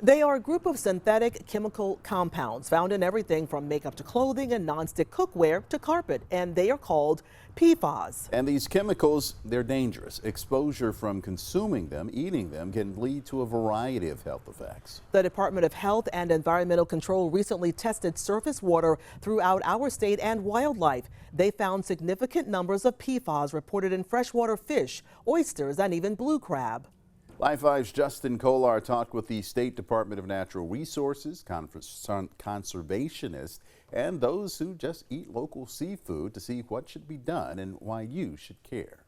They are a group of synthetic chemical compounds found in everything from makeup to clothing and nonstick cookware to carpet, and they are called PFAS. And these chemicals, they're dangerous. Exposure from consuming them, eating them, can lead to a variety of health effects. The Department of Health and Environmental Control recently tested surface water throughout our state and wildlife. They found significant numbers of PFAS reported in freshwater fish, oysters, and even blue crab. Live 5's Justin Kolar talked with the State Department of Natural Resources, conservationists, and those who just eat local seafood to see what should be done and why you should care.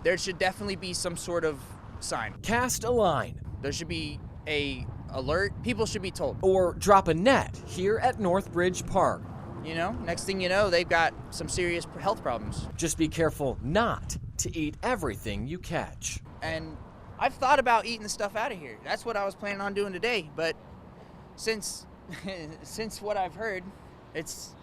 There should definitely be some sort of sign. Cast a line. There should be a alert. People should be told. Or drop a net here at Northbridge Park. You know, next thing you know, they've got some serious health problems. Just be careful not to eat everything you catch. And I've thought about eating the stuff out of here. That's what I was planning on doing today. But since what I've heard, it's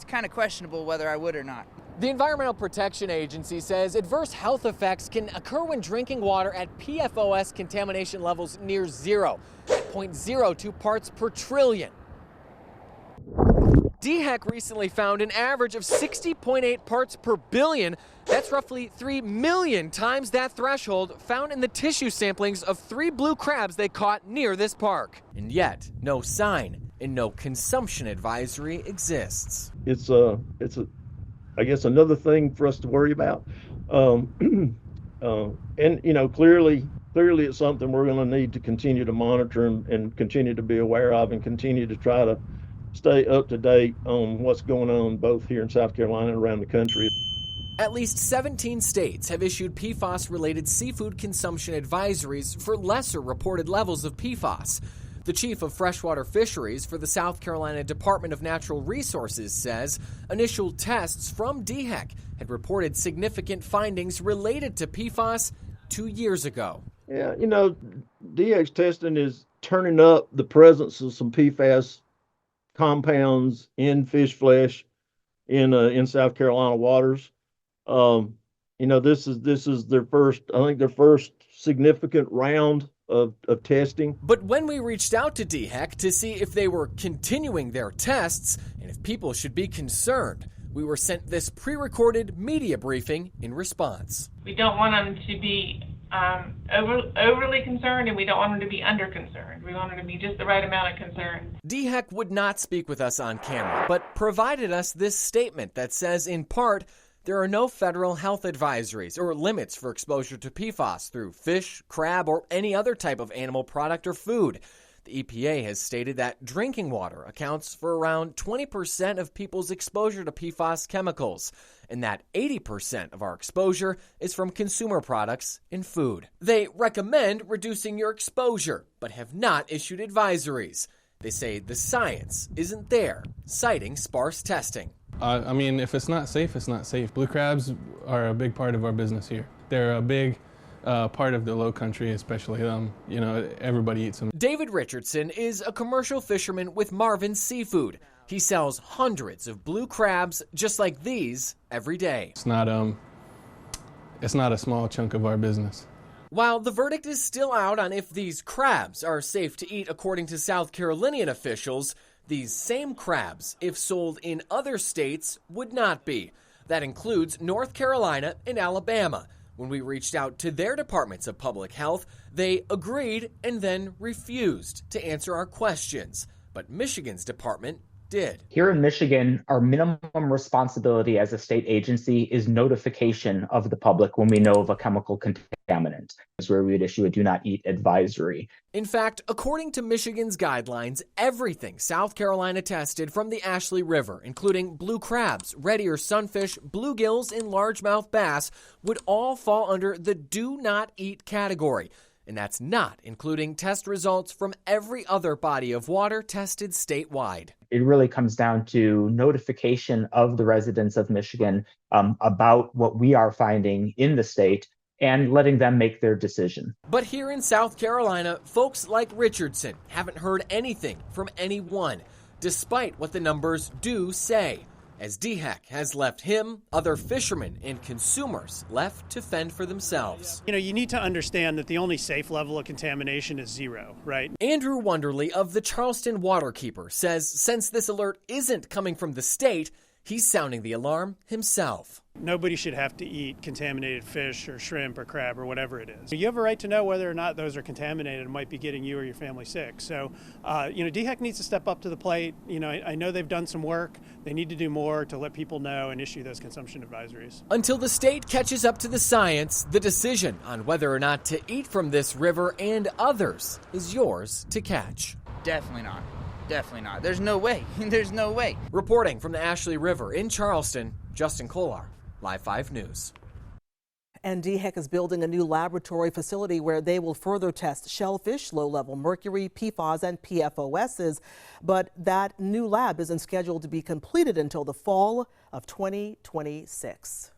kind of questionable whether I would or not. The Environmental Protection Agency says adverse health effects can occur when drinking water at PFOS contamination levels near zero, 0.02 parts per trillion. DHEC recently found an average of 60.8 parts per billion. That's roughly 3 million times that threshold found in the tissue samplings of 3 blue crabs they caught near this park. And yet, no sign and no consumption advisory exists. It's I guess another thing for us to worry about. And you know, clearly it's something we're going to need to continue to monitor and continue to be aware of and continue to try to stay up to date on what's going on both here in South Carolina and around the country. At least 17 states have issued PFAS-related seafood consumption advisories for lesser reported levels of PFAS. The chief of freshwater fisheries for the South Carolina Department of Natural Resources says initial tests from DHEC had reported significant findings related to PFAS 2 years ago. Yeah, you know, DHEC's testing is turning up the presence of some PFAS compounds in fish flesh in South Carolina waters. You know, this is their first significant round of testing. But when we reached out to DHEC to see if they were continuing their tests and if people should be concerned, we were sent this pre-recorded media briefing in response. We don't want them to be overly concerned, and we don't want them to be under concerned. We want them to be just the right amount of concern. DHEC would not speak with us on camera, but provided us this statement that says, in part, there are no federal health advisories or limits for exposure to PFAS through fish, crab, or any other type of animal product or food. The EPA has stated that drinking water accounts for around 20% of people's exposure to PFAS chemicals, and that 80% of our exposure is from consumer products and food. They recommend reducing your exposure, but have not issued advisories. They say the science isn't there, citing sparse testing. I mean, if it's not safe, it's not safe. Blue crabs are a big part of our business here. They're a big part of the low country, especially you know, everybody eats them. David Richardson is a commercial fisherman with Marvin's Seafood. He sells hundreds of blue crabs just like these every day. It's not a small chunk of our business. While the verdict is still out on if these crabs are safe to eat according to South Carolinian officials, these same crabs, if sold in other states, would not be. That includes North Carolina and Alabama. When we reached out to their departments of public health, they agreed and then refused to answer our questions. But Michigan's department did. Here in Michigan, our minimum responsibility as a state agency is notification of the public when we know of a chemical contaminant. That's where we would issue a do not eat advisory. In fact, according to Michigan's guidelines, everything South Carolina tested from the Ashley River, including blue crabs, red ear sunfish, bluegills, and largemouth bass, would all fall under the do not eat category. And that's not including test results from every other body of water tested statewide. It really comes down to notification of the residents of Michigan about what we are finding in the state and letting them make their decision. But here in South Carolina, folks like Richardson haven't heard anything from anyone, despite what the numbers do say. as DHEC has left him, other fishermen, and consumers left to fend for themselves. You know, you need to understand that the only safe level of contamination is 0, right? Andrew Wonderly of the Charleston Waterkeeper says since this alert isn't coming from the state, he's sounding the alarm himself. Nobody should have to eat contaminated fish or shrimp or crab or whatever it is. You have a right to know whether or not those are contaminated and might be getting you or your family sick. So, DHEC needs to step up to the plate. I know they've done some work. They need to do more to let people know and issue those consumption advisories. Until the state catches up to the science, the decision on whether or not to eat from this river and others is yours to catch. Definitely not. Definitely not. There's no way. There's no way. Reporting from the Ashley River in Charleston, Justin Kolar, Live 5 News. And DHEC is building a new laboratory facility where they will further test shellfish, low-level mercury, PFAS, and PFOSs. But that new lab isn't scheduled to be completed until the fall of 2026.